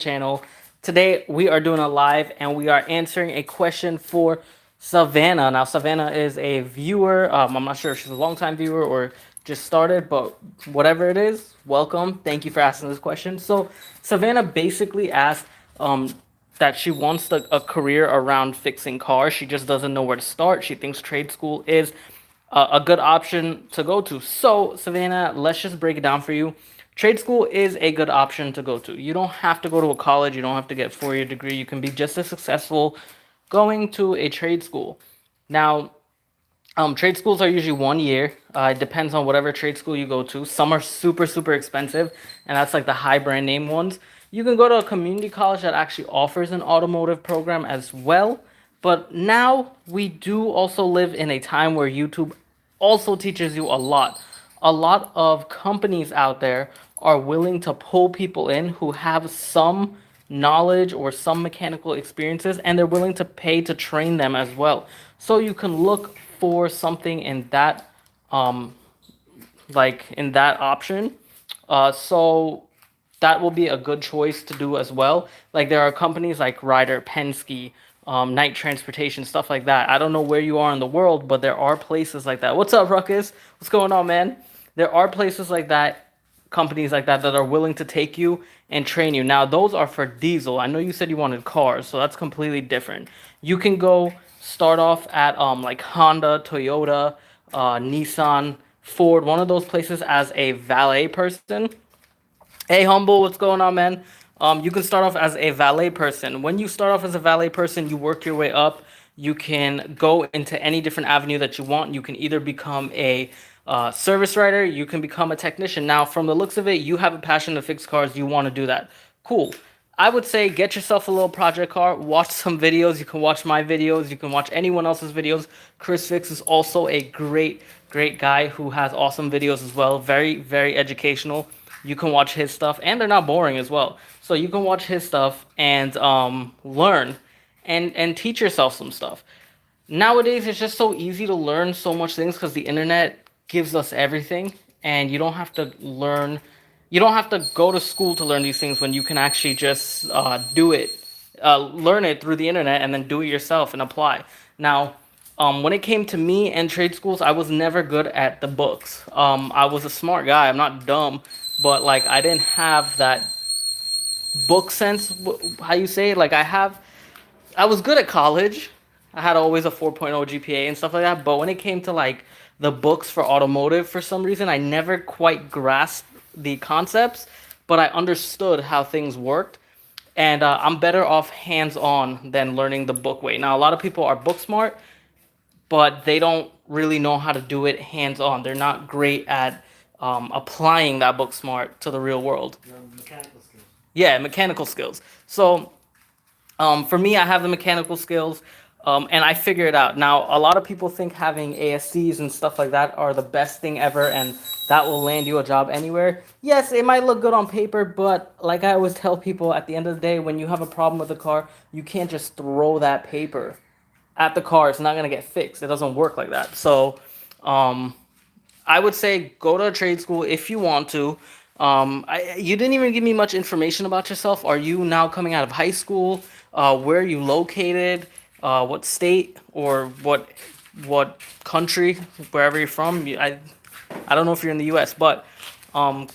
channel. Today we are doing a live and we are answering a question for Savannah. Now Savannah is a viewer. I'm not sure if she's a long-time viewer or just started, but whatever it is, welcome. Thank you for asking this question. So Savannah basically asked that she wants a career around fixing cars. She just doesn't know where to start. She thinks trade school is a good option to go to. So, Savannah, let's just break it down for you. Trade school is a good option to go to. You don't have to go to a college, you don't have to get a 4 year degree. You can be just as successful going to a trade school. Now, trade schools are usually 1 year. It depends on whatever trade school you go to. Some are super, super expensive, and that's like the high brand name ones. You can go to a community college that actually offers an automotive program as well. But now we do also live in a time where YouTube also teaches you a lot. A lot of companies out there are willing to pull people in who have some knowledge or some mechanical experiences, and they're willing to pay to train them as well. So you can look for something in that in that option. So that will be a good choice to do as well. Like there are companies like Ryder, Penske, Night Transportation, stuff like that. I don't know where you are in the world, but there are places like that. What's up, Ruckus? What's going on, man? There are places like that, companies like that are willing to take you and train you. Now, those are for diesel. I know you said you wanted cars, so that's completely different. You can go start off at like Honda, Toyota, Nissan, Ford, one of those places as a valet person. Hey, Humble, what's going on, man? You can start off as a valet person. When you start off as a valet person, you work your way up. You can go into any different avenue that you want. You can either become a service writer, you can become a technician. Now, from the looks of it, you have a passion to fix cars. You want to do that. Cool. I would say get yourself a little project car, watch some videos. You can watch my videos, you can watch anyone else's videos. Chris Fix is also a great, great guy who has awesome videos as well. Very, very educational. You can watch his stuff, and they're not boring as well. So you can watch his stuff and learn and teach yourself some stuff. Nowadays, it's just so easy to learn so much things because the internet gives us everything, and you don't have to learn. You don't have to go to school to learn these things when you can actually just do it, learn it through the internet, and then do it yourself and apply. Now, when it came to me and trade schools, I was never good at the books. I was a smart guy. I'm not dumb, but like I didn't have that book sense. How you say it? Like I was good at college. I had always a 4.0 GPA and stuff like that. But when it came to like the books for automotive, for some reason, I never quite grasped the concepts, but I understood how things worked. And I'm better off hands on than learning the book way. Now, a lot of people are book smart, but they don't really know how to do it hands on. They're not great at applying that book smart to the real world. Mechanical skills. Yeah, mechanical skills. So for me, I have the mechanical skills, and I figure it out. Now, a lot of people think having ASCs and stuff like that are the best thing ever, and that will land you a job anywhere. Yes, it might look good on paper, but like I always tell people, at the end of the day, when you have a problem with a car, you can't just throw that paper at the car. It's not gonna get fixed. It doesn't work like that. So, I would say go to a trade school if you want to. You didn't even give me much information about yourself. Are you now coming out of high school? Where are you located? What state or what country? Wherever you're from. I don't know if you're in the U.S., but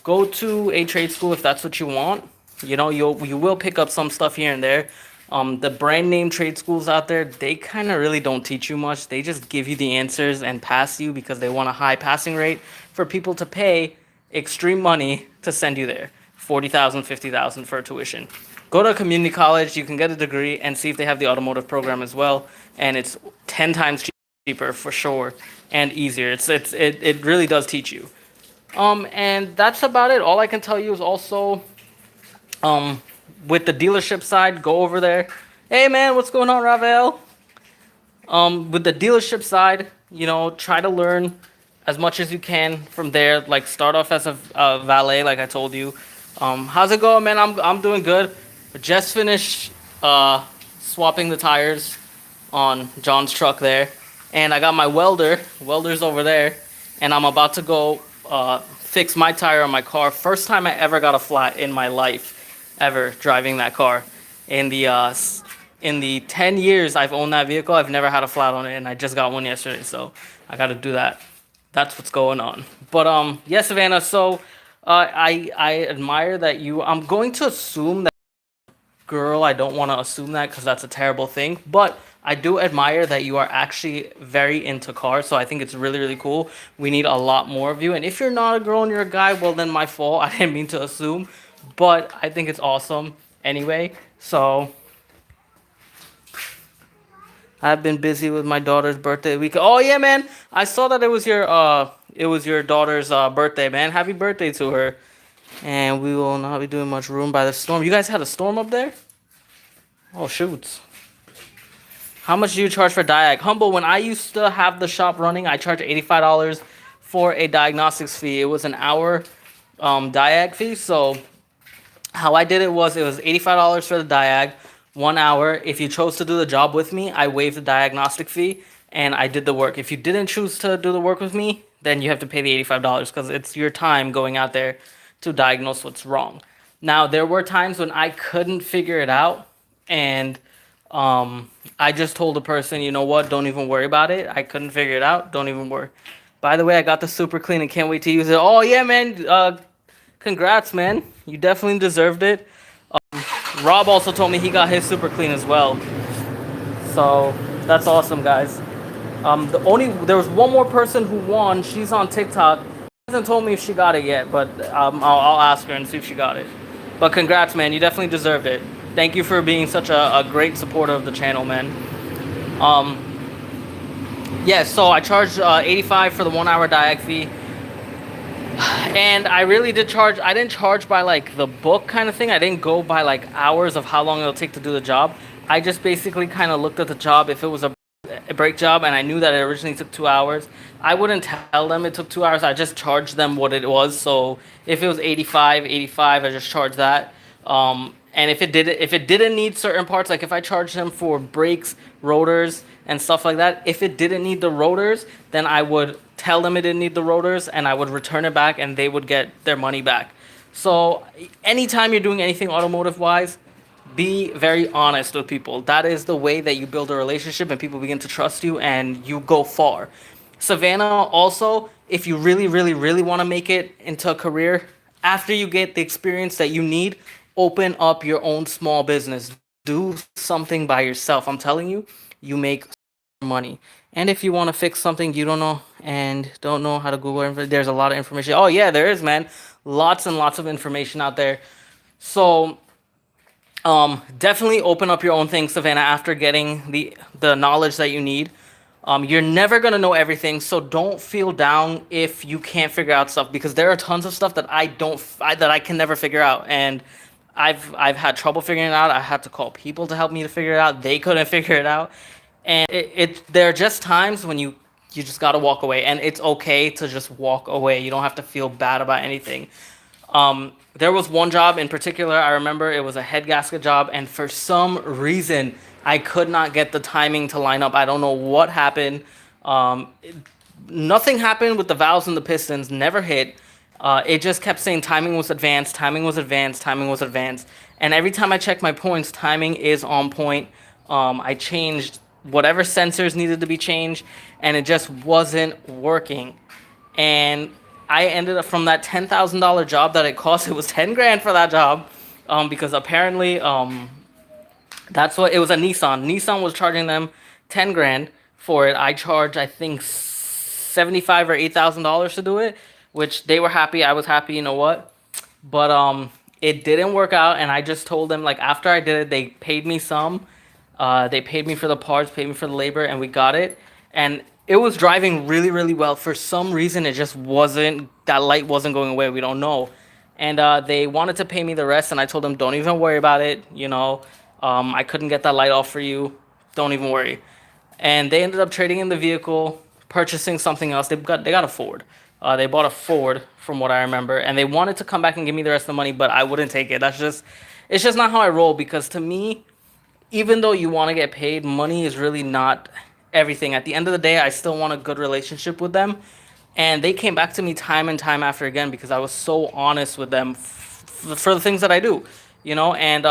go to a trade school if that's what you want. You know, you will pick up some stuff here and there. The brand name trade schools out there, they kind of really don't teach you much. They just give you the answers and pass you because they want a high passing rate for people to pay extreme money to send you there. 40,000, 50,000 for tuition. Go to a community college, you can get a degree and see if they have the automotive program as well, and it's 10 times cheaper for sure and easier. It really does teach you. And that's about it. All I can tell you is also with the dealership side, go over there. Hey man, what's going on, Ravel? With the dealership side, you know, try to learn as much as you can from there. Like start off as a valet, like I told you. How's it going, man? I'm doing good. Just finished swapping the tires on John's truck there, and I got my welder's over there, and I'm about to go fix my tire on my car. First time I ever got a flat in my life. ever driving that car. In the in the 10 years I've owned that vehicle, I've never had a flat on it, and I just got one yesterday, so I got to do that. That's what's going on. But yeah, Savannah. So I admire that you. I'm going to assume that girl. I don't want to assume that because that's a terrible thing. But I do admire that you are actually very into cars. So I think it's really, really cool. We need a lot more of you. And if you're not a girl and you're a guy, well, then my fault. I didn't mean to assume. But I think it's awesome anyway. So I've been busy with my daughter's birthday week. Oh yeah, man. I saw that it was your daughter's birthday, man. Happy birthday to her. And we will not be doing much room by the storm. You guys had a storm up there? Oh shoots. How much do you charge for Diag? Humble, when I used to have the shop running, I charged $85 for a diagnostics fee. It was an hour Diag fee. So how I did it was $85 for the Diag, 1 hour. If you chose to do the job with me, I waived the diagnostic fee and I did the work. If you didn't choose to do the work with me, then you have to pay the $85 because it's your time going out there to diagnose what's wrong. Now, there were times when I couldn't figure it out, and I just told the person, you know what, don't even worry about it. I couldn't figure it out. Don't even worry. By the way, I got the super clean and can't wait to use it. Oh, yeah, man. Congrats, man. You definitely deserved it. Rob also told me he got his super clean as well. So that's awesome, guys. There was one more person who won. She's on TikTok. She hasn't told me if she got it yet, but I'll ask her and see if she got it. But congrats, man. You definitely deserved it. Thank you for being such a great supporter of the channel, man. Um, yeah, so I charged 85 for the 1 hour Diag fee. And I really did charge. I didn't charge by like the book kind of thing. I didn't go by like hours of how long it'll take to do the job. I just basically kind of looked at the job. If it was a break job and I knew that it originally took 2 hours, I wouldn't tell them it took 2 hours. I just charged them what it was. So if it was 85, I just charged that. And if it didn't need certain parts, like if I charged them for brakes, rotors, and stuff like that, if it didn't need the rotors, then I would tell them it didn't need the rotors and I would return it back and they would get their money back. So anytime you're doing anything automotive wise, be very honest with people. That is the way that you build a relationship and people begin to trust you and you go far. Savannah, also, if you really, really, really want to make it into a career, after you get the experience that you need, open up your own small business. Do something by yourself. I'm telling you, you make money. And if you want to fix something you don't know and don't know how to Google, there's a lot of information. Oh yeah, there is, man. Lots and lots of information out there. So definitely open up your own thing, Savannah, after getting the knowledge that you need. You're never gonna know everything, so don't feel down if you can't figure out stuff, because there are tons of stuff that I can never figure out, and I've had trouble figuring it out. I had to call people to help me to figure it out. They couldn't figure it out, and there are just times when you just gotta walk away, and it's okay to just walk away. You don't have to feel bad about anything. There was one job in particular, I remember it was a head gasket job, and for some reason, I could not get the timing to line up. I don't know what happened. Nothing happened with the valves and the pistons, never hit. It just kept saying timing was advanced, timing was advanced, timing was advanced. And every time I check my points, timing is on point. I changed whatever sensors needed to be changed, and it just wasn't working. And I ended up, from that $10,000 job that it cost, it was 10 grand for that job, because apparently that's what it was. A Nissan was charging them 10 grand for it. I charged, I think, 75 or $8,000 to do it, which they were happy. I was happy, you know what? But it didn't work out, and I just told them, like, after I did it, they paid me some. They paid me for the parts, paid me for the labor, and we got it. And it was driving really, really well. For some reason, it just wasn't, that light wasn't going away. We don't know. And they wanted to pay me the rest, and I told them, don't even worry about it. You know, I couldn't get that light off for you. Don't even worry. And they ended up trading in the vehicle, purchasing something else. They got a Ford. They bought a Ford, from what I remember, and they wanted to come back and give me the rest of the money, but I wouldn't take it. It's just not how I roll, because to me, even though you want to get paid, money is really not everything. At the end of the day, I still want a good relationship with them. And they came back to me time and time after again, because I was so honest with them for the things that I do. And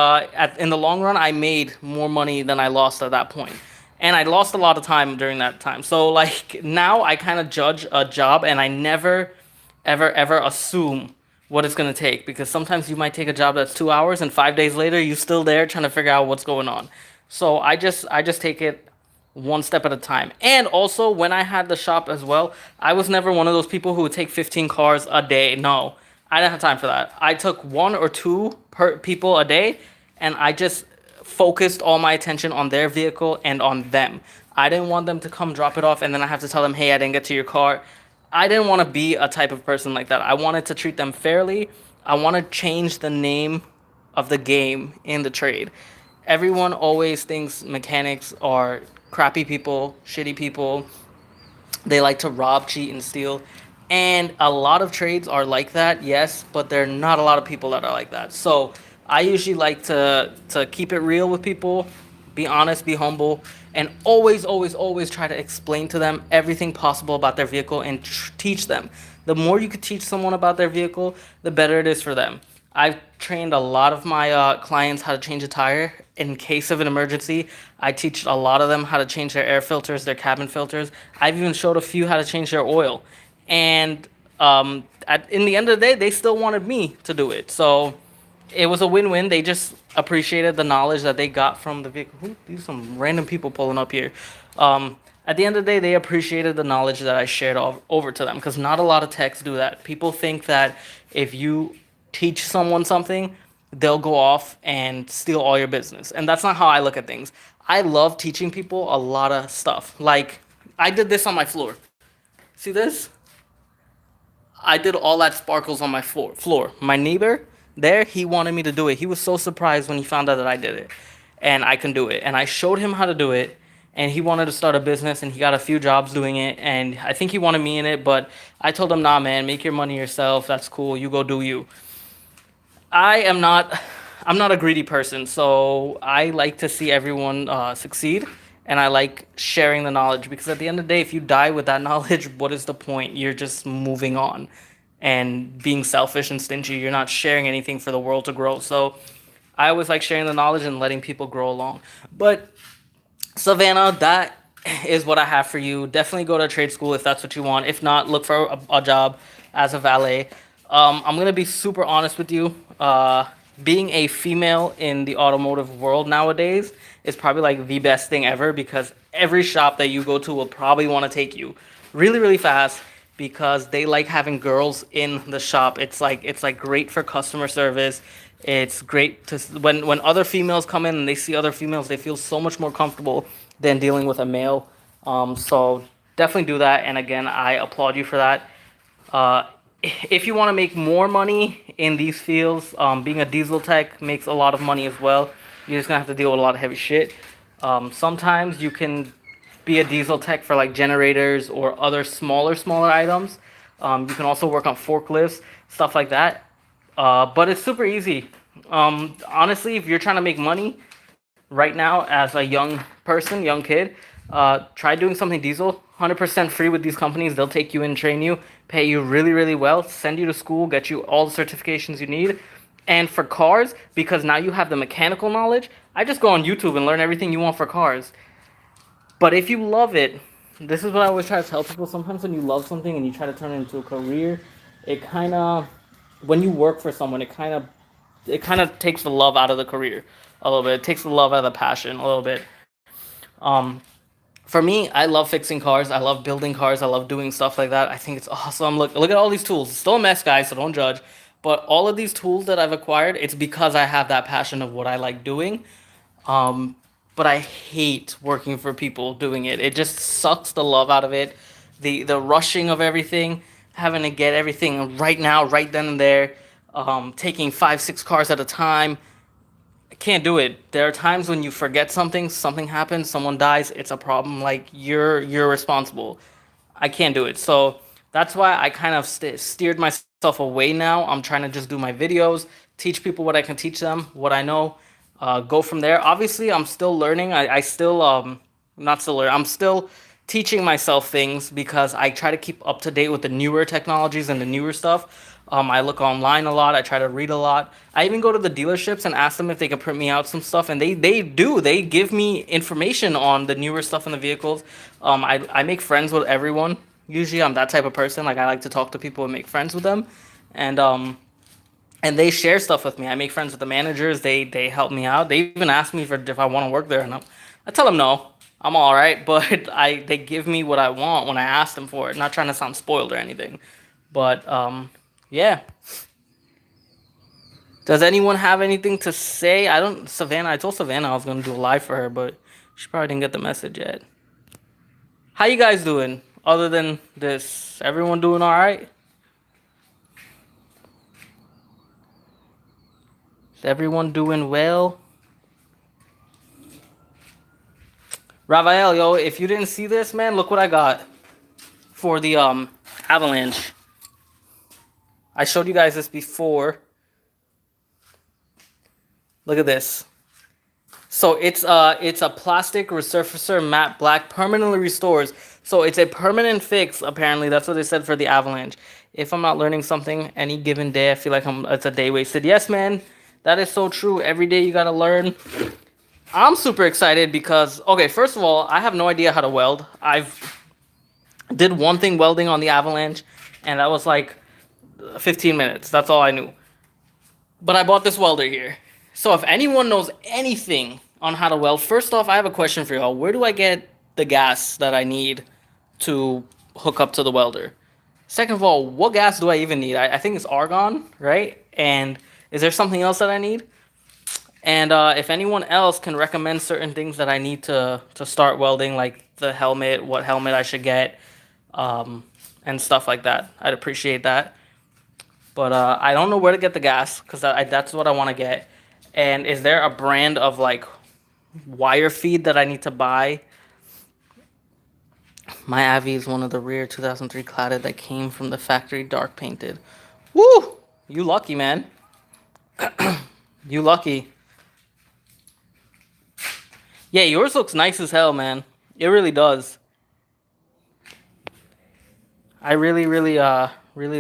in the long run, I made more money than I lost at that point. And I lost a lot of time during that time. So, like, now I kind of judge a job and I never, ever, ever assume what it's going to take because sometimes you might take a job that's 2 hours and 5 days later you're still there trying to figure out what's going on. So I just take it one step at a time. And also, when I had the shop as well, I was never one of those people who would take 15 cars a day. No, I didn't have time for that. I took one or two per people a day, and I just focused all my attention on their vehicle and on them. I didn't want them to come drop it off, and then I have to tell them, hey, I didn't get to your car. I didn't want to be a type of person like that. I wanted to treat them fairly. I want to change the name of the game in the trade. Everyone always thinks mechanics are crappy people, shitty people. They like to rob, cheat, and steal. And a lot of trades are like that, yes, but there are not a lot of people that are like that. So I usually like to keep it real with people, be honest, be humble, and always, always, always try to explain to them everything possible about their vehicle and teach them. The more you could teach someone about their vehicle, the better it is for them. I've trained a lot of my clients how to change a tire in case of an emergency. I teach a lot of them how to change their air filters, their cabin filters. I've even showed a few how to change their oil. And in the end of the day, they still wanted me to do it. So it was a win-win. They just appreciated the knowledge that they got from the vehicle. These are some random people pulling up here. At the end of the day, they appreciated the knowledge that I shared over to them because not a lot of techs do that. People think that if you teach someone something, they'll go off and steal all your business. And that's not how I look at things. I love teaching people a lot of stuff. Like, I did this on my floor. See this? I did all that sparkles on my floor. My neighbor there, he wanted me to do it. He was so surprised when he found out that I did it and I can do it. And I showed him how to do it and he wanted to start a business and he got a few jobs doing it and I think he wanted me in it, but I told him, "Nah, man, make your money yourself. That's cool. You go do you." I am not I'm not a greedy person, so I like to see everyone succeed and I like sharing the knowledge because at the end of the day, if you die with that knowledge, what is the point? You're just moving on and being selfish and stingy. You're not sharing anything for the world to grow. So I always like sharing the knowledge and letting people grow along. But Savannah, that is what I have for you. Definitely go to trade school if that's what you want. If not, look for a job as a valet. I'm gonna be super honest with you. Being a female in the automotive world nowadays is probably like the best thing ever because every shop that you go to will probably want to take you really, really fast because they like having girls in the shop. It's like great for customer service. It's great to when other females come in and they see other females, they feel so much more comfortable than dealing with a male. So definitely do that. And again, I applaud you for that. Uh, if you want to make more money in these fields, being a diesel tech makes a lot of money as well. You're just gonna have to deal with a lot of heavy shit. Sometimes you can be a diesel tech for like generators or other smaller items. You can also work on forklifts, stuff like that. But it's super easy. Honestly, if you're trying to make money right now as a young person, young kid, try doing something diesel. 100% free with these companies. They'll take you in, train you, pay you really, really well, send you to school, get you all the certifications you need. And for cars, because now you have the mechanical knowledge, I just go on YouTube and learn everything you want for cars. But if you love it, this is what I always try to tell people. Sometimes when you love something and you try to turn it into a career, it kind of, when you work for someone, it kind of takes the love out of the career a little bit. It takes the love out of the passion a little bit. Um, for me, I love fixing cars. I love building cars. I love doing stuff like that. I think it's awesome. Look at all these tools. It's still a mess, guys, so don't judge. But all of these tools that I've acquired, it's because I have that passion of what I like doing. Um, but I hate working for people doing it. It just sucks the love out of it. The rushing of everything, having to get everything right now, right then and there, taking 5, 6 cars at a time. I can't do it. There are times when you forget something, something happens, someone dies, it's a problem. Like you're responsible. I can't do it. So that's why I kind of steered myself away now. I'm trying to just do my videos, teach people what I can teach them, what I know, go from there. Obviously, I'm still learning. I still, not still learning, I'm still teaching myself things because I try to keep up to date with the newer technologies and the newer stuff. I look online a lot. I try to read a lot. I even go to the dealerships and ask them if they can print me out some stuff, and they do. They give me information on the newer stuff in the vehicles. I make friends with everyone. Usually, I'm that type of person. Like I like to talk to people and make friends with them, and and they share stuff with me. I make friends with the managers. They help me out. They even ask me for if I want to work there, and I tell them no. I'm all right, but they give me what I want when I ask them for it. Not trying to sound spoiled or anything, but yeah. Does anyone have anything to say? I don't. Savannah. I told Savannah I was gonna do a live for her, but she probably didn't get the message yet. How you guys doing? Other than this, everyone doing all right? Is everyone doing well? Ravael, yo, if you didn't see this, man, look what I got for the Avalanche. I showed you guys this before. Look at this. So it's a plastic resurfacer matte black permanently restores. So it's a permanent fix. Apparently, that's what they said for the Avalanche. If I'm not learning something any given day, I feel like it's a day wasted. Yes, man, that is so true. Every day you gotta learn. I'm super excited because okay, first of all, I have no idea how to weld. I've did one thing welding on the Avalanche, and that was like 15 minutes. That's all I knew. But I bought this welder here. So if anyone knows anything on how to weld, first off, I have a question for y'all. Where do I get the gas that I need to hook up to the welder? Second of all, what gas do I even need? I think it's argon, right? And is there something else that I need? And if anyone else can recommend certain things that I need to start welding, like the helmet, what helmet I should get, and stuff like that, I'd appreciate that. But I don't know where to get the gas because that's what I want to get. And is there a brand of like wire feed that I need to buy? My Avi is one of the rare 2003 cladded that came from the factory dark painted. Woo! You lucky, man. You lucky. Yeah, yours looks nice as hell, man. It really does. I really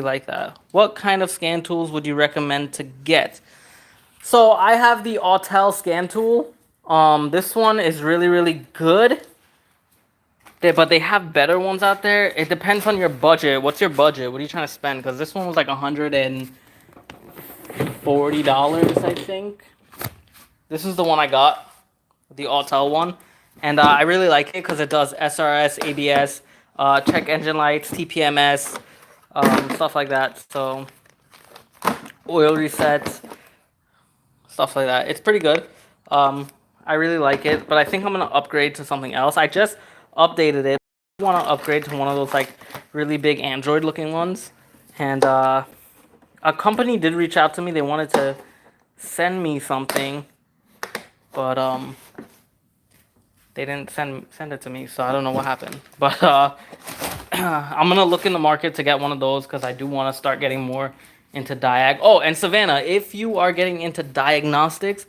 like that. What kind of scan tools would you recommend to get? So I have the Autel scan tool. This one is really good. But they have better ones out there. It depends on your budget. What's your budget? What are you trying to spend? Because this one was like $140, I think. This is the one I got, the Autel one, and I really like it because it does SRS, ABS, check engine lights, TPMS, stuff like that. So oil resets, stuff like that. It's pretty good. I really like it, but I think I'm gonna upgrade to something else. I just updated it. I want to upgrade to one of those like really big Android looking ones, and a company did reach out to me. They wanted to send me something, but they didn't send it to me, so I don't know what happened. But I'm gonna look in the market to get one of those because I do want to start getting more into diag. Oh, and Savannah, if you are getting into diagnostics,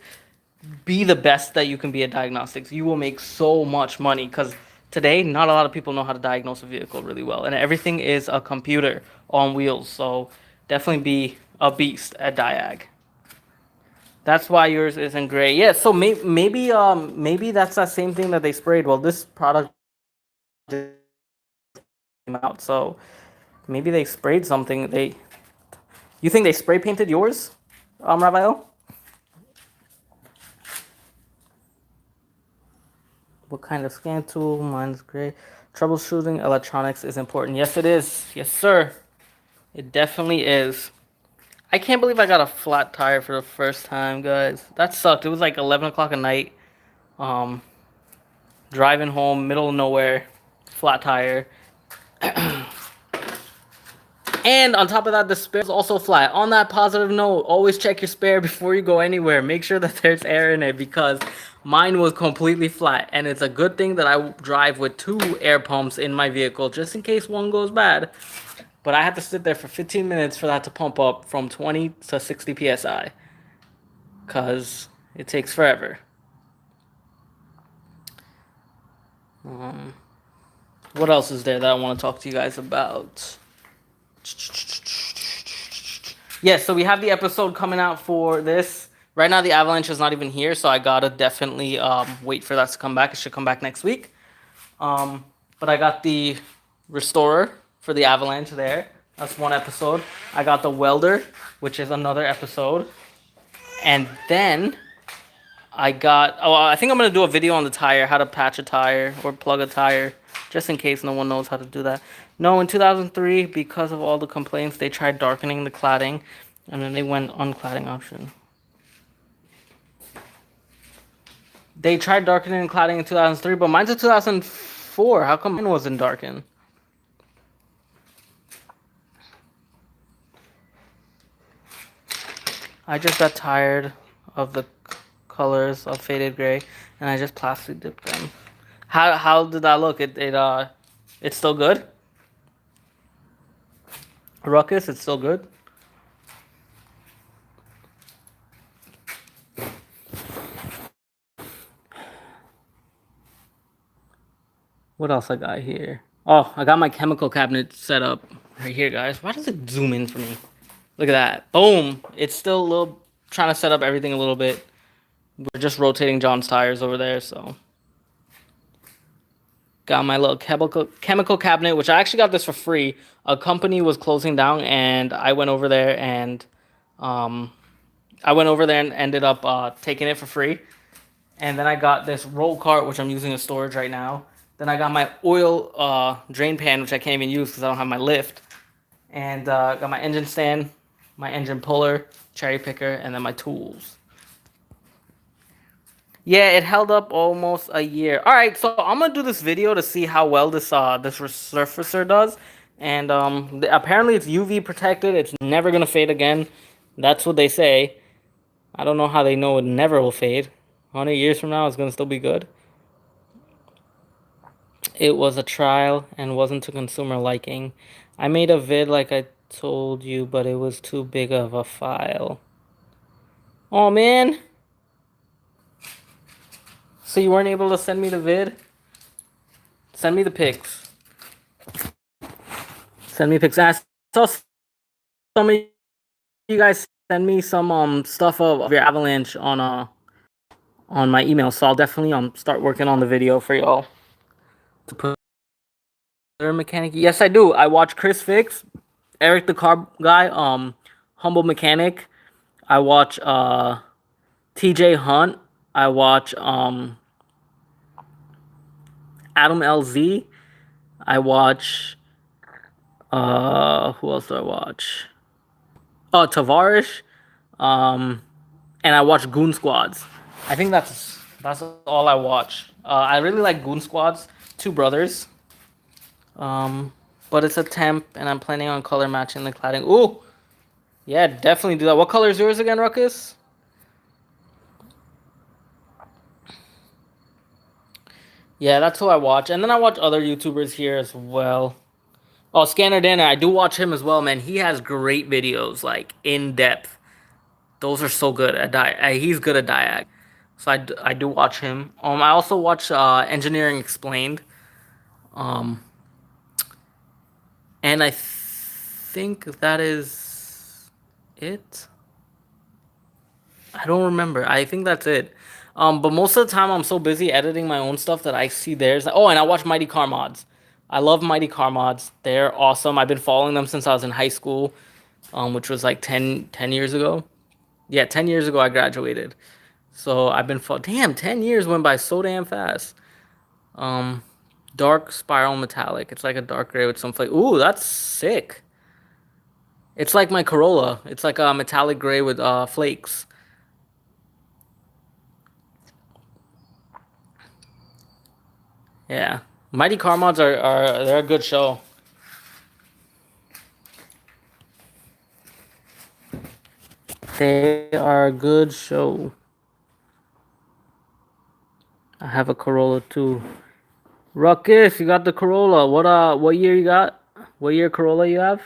be the best that you can be at diagnostics. You will make so much money because today not a lot of people know how to diagnose a vehicle really well, and everything is a computer on wheels. So definitely be a beast at diag. That's why yours isn't gray. Yeah, so maybe that's that same thing that they sprayed. Well, this product just came out, so maybe they sprayed something. You think they spray painted yours, Raphael? What kind of scan tool? Mine's gray. Troubleshooting electronics is important. Yes, it is. Yes, sir. It definitely is. I can't believe I got a flat tire for the first time, guys. That sucked. It was like 11 o'clock at night. Driving home, middle of nowhere, flat tire. And on top of that, the spare is also flat. On that positive note, always check your spare before you go anywhere. Make sure that there's air in it because mine was completely flat. And it's a good thing that I drive with 2 air pumps in my vehicle just in case one goes bad. But I had to sit there for 15 minutes for that to pump up from 20 to 60 psi. Because it takes forever. What else is there that I want to talk to you guys about? Yeah, so we have the episode coming out for this. Right now, the Avalanche is not even here, so I gotta definitely wait for that to come back. It should come back next week. But I got the Restorer for the Avalanche there. That's one episode. I got the Welder, which is another episode. And then I got. Oh, I think I'm gonna do a video on the tire, how to patch a tire or plug a tire, just in case no one knows how to do that. No, in 2003, because of all the complaints, they tried darkening the cladding, and then they went uncladding option. They tried darkening the cladding in 2003, but mine's a 2004. How come mine wasn't darkened? I just got tired of the colors of faded gray, and I just plastic dipped them. How did that look? It's still good. Ruckus, it's still good. What else I got here? Oh, I got my chemical cabinet set up right here, guys. Why does it zoom in for me? Look at that. Boom. It's still a little trying to set up everything a little bit. We're just rotating John's tires over there, so. Got my little chemical cabinet, which I actually got this for free. A company was closing down, and I went over there and ended up taking it for free. And then I got this roll cart, which I'm using as storage right now. Then I got my oil drain pan, which I can't even use because I don't have my lift. And got my engine stand, my engine puller, cherry picker, and then my tools. Yeah, it held up almost a year. All right, so I'm gonna do this video to see how well this resurfacer does, and apparently it's UV protected. It's never gonna fade again. That's what they say. I don't know how they know it never will fade. 100 years from now, it's gonna still be good. It was a trial and wasn't to consumer liking. I made a vid like I told you, but it was too big of a file. Oh man. So you weren't able to send me the vid? Send me the pics. Send me pics. And I saw some of you guys send me some stuff of your Avalanche on my email, so I'll definitely start working on the video for y'all. To put mechanic. Yes, I do. I watch Chris Fix, Eric the Car Guy, Humble Mechanic. I watch TJ Hunt. I watch Adam LZ. I watch who else do I watch? Oh, Tavarish. And I watch Goon Squads. I think that's all I watch. I really like Goon Squads. Two brothers. But it's a temp, and I'm planning on color matching the cladding. Ooh, yeah, definitely do that. What color is yours again, Ruckus? Yeah, that's who I watch, and then I watch other YouTubers here as well. Oh, Scanner Dana, I do watch him as well, man. He has great videos, like in depth. Those are so good at he's good at diag. So I do watch him. I also watch Engineering Explained. And I think that is it. I don't remember. I think that's it. But most of the time I'm so busy editing my own stuff that I see theirs. Oh, and I watch Mighty Car Mods. I love Mighty Car Mods. They're awesome. I've been following them since I was in high school, which was like 10 years ago. Yeah, 10 years ago I graduated. So I've been damn, 10 years went by so damn fast. Dark spiral metallic. It's like a dark gray with some flake. Ooh, that's sick. It's like my Corolla. It's like a metallic gray with flakes. Yeah. Mighty Car Mods are they're a good show. They are a good show. I have a Corolla too. Ruckus, you got the Corolla. What year you got? What year Corolla you have?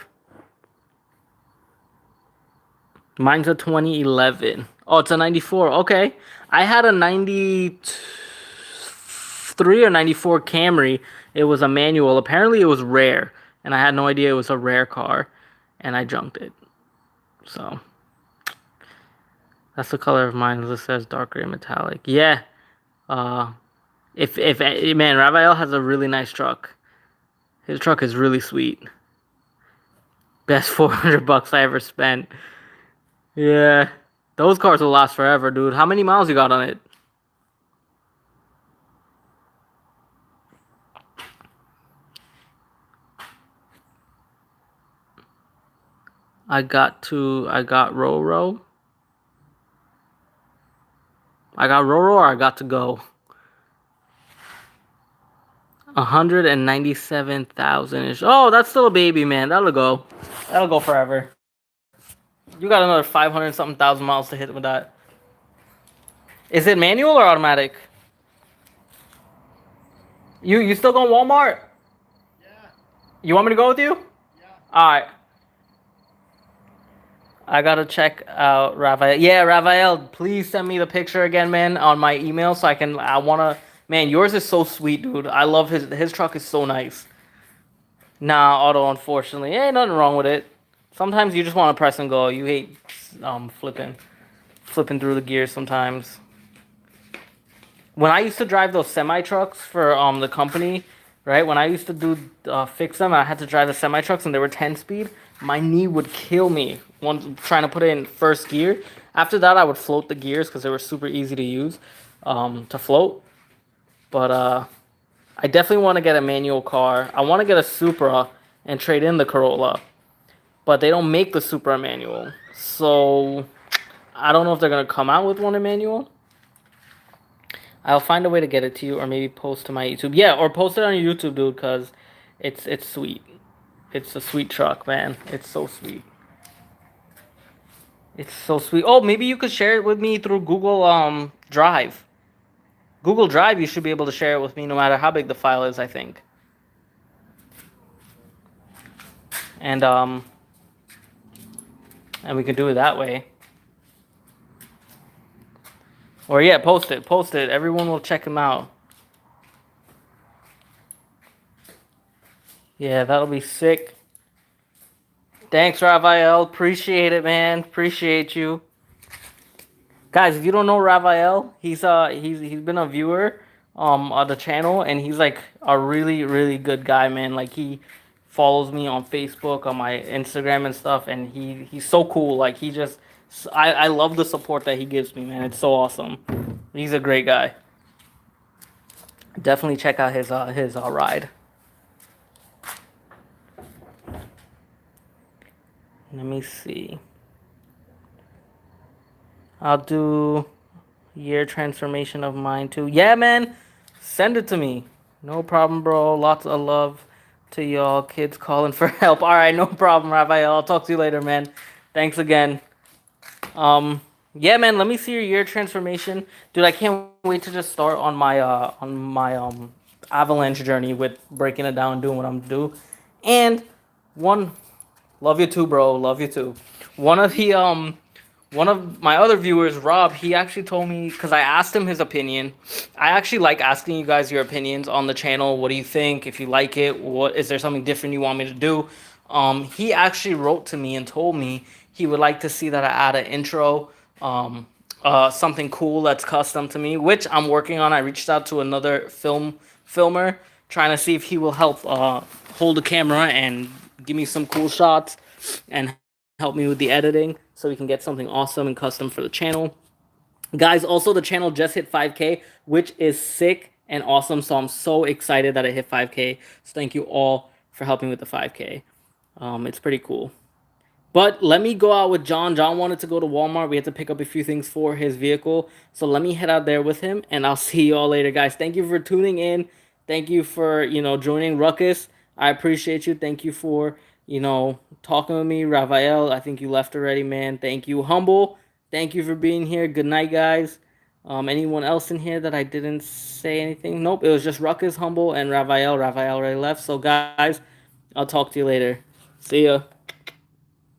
Mine's a 2011. Oh, it's a 94. Okay. I had a 93 or 94 Camry. It was a manual. Apparently it was rare, and I had no idea it was a rare car, and I junked it. So that's the color of mine. It says dark gray metallic. Yeah. Uh, if man, Raphael has a really nice truck. His truck is really sweet. Best $400 I ever spent. Yeah. Those cars will last forever, dude. How many miles you got on it? I got Roro. I got Roro or I got to go. 197,000 ish. Oh, that's still a baby, man. That'll go. That'll go forever. You got another 500 something thousand miles to hit with that. Is it manual or automatic? You still going Walmart? Yeah. You want me to go with you? Yeah. Alright. I gotta check out Raphael. Yeah, Raphael, please send me the picture again, man, on my email so I wanna, man, yours is so sweet, dude. I love his truck is so nice. Nah, auto, unfortunately. Ain't nothing wrong with it. Sometimes you just want to press and go. You hate flipping through the gears sometimes. When I used to drive those semi trucks for the company, right? When I used to do fix them, I had to drive the semi trucks and they were 10 speed. My knee would kill me when trying to put it in first gear. After that, I would float the gears because they were super easy to use to float. But I definitely want to get a manual car. I want to get a Supra and trade in the Corolla. But they don't make the Supra manual. So I don't know if they're going to come out with one in manual. I'll find a way to get it to you or maybe post to my YouTube. Yeah, or post it on your YouTube, dude, because it's sweet. It's a sweet truck, man. It's so sweet. It's so sweet. Oh, maybe you could share it with me through Google Drive. Google Drive, you should be able to share it with me no matter how big the file is, I think. And we can do it that way. Or yeah, post it. Post it. Everyone will check him out. Yeah, that'll be sick. Thanks, Raphael. Appreciate it, man. Appreciate you. Guys, if you don't know Raphael, he's been a viewer on the channel, and he's like a really, really good guy, man. Like he follows me on Facebook, on my Instagram and stuff, and he's so cool. Like he just I love the support that he gives me, man. It's so awesome. He's a great guy. Definitely check out his ride. Let me see. I'll do year transformation of mine too. Yeah, man. Send it to me. No problem, bro. Lots of love to y'all. Kids calling for help. All right, no problem, Raphael. I'll talk to you later, man. Thanks again. Yeah, man. Let me see your year transformation, dude. I can't wait to just start on my avalanche journey with breaking it down, doing what I'm doing. And one, love you too, bro. Love you too. One of the one of my other viewers, Rob, he actually told me, because I asked him his opinion. I actually like asking you guys your opinions on the channel. What do you think? If you like it, what is there something different you want me to do? He actually wrote to me and told me he would like to see that I add an intro, something cool that's custom to me, which I'm working on. I reached out to another filmer, trying to see if he will help hold the camera and give me some cool shots and help me with the editing so we can get something awesome and custom for the channel. Guys, also the channel just hit 5K, which is sick and awesome. So I'm so excited that it hit 5K. So thank you all for helping with the 5K. It's pretty cool. But let me go out with John. John wanted to go to Walmart. We had to pick up a few things for his vehicle. So let me head out there with him, and I'll see you all later, guys. Thank you for tuning in. Thank you for, joining Ruckus. I appreciate you. Thank you for, talking with me. Raphael, I think you left already, man. Thank you. Humble, thank you for being here. Good night, guys. Anyone else in here that I didn't say anything? Nope, it was just Ruckus, Humble, and Raphael. Raphael already left. So, guys, I'll talk to you later. See ya.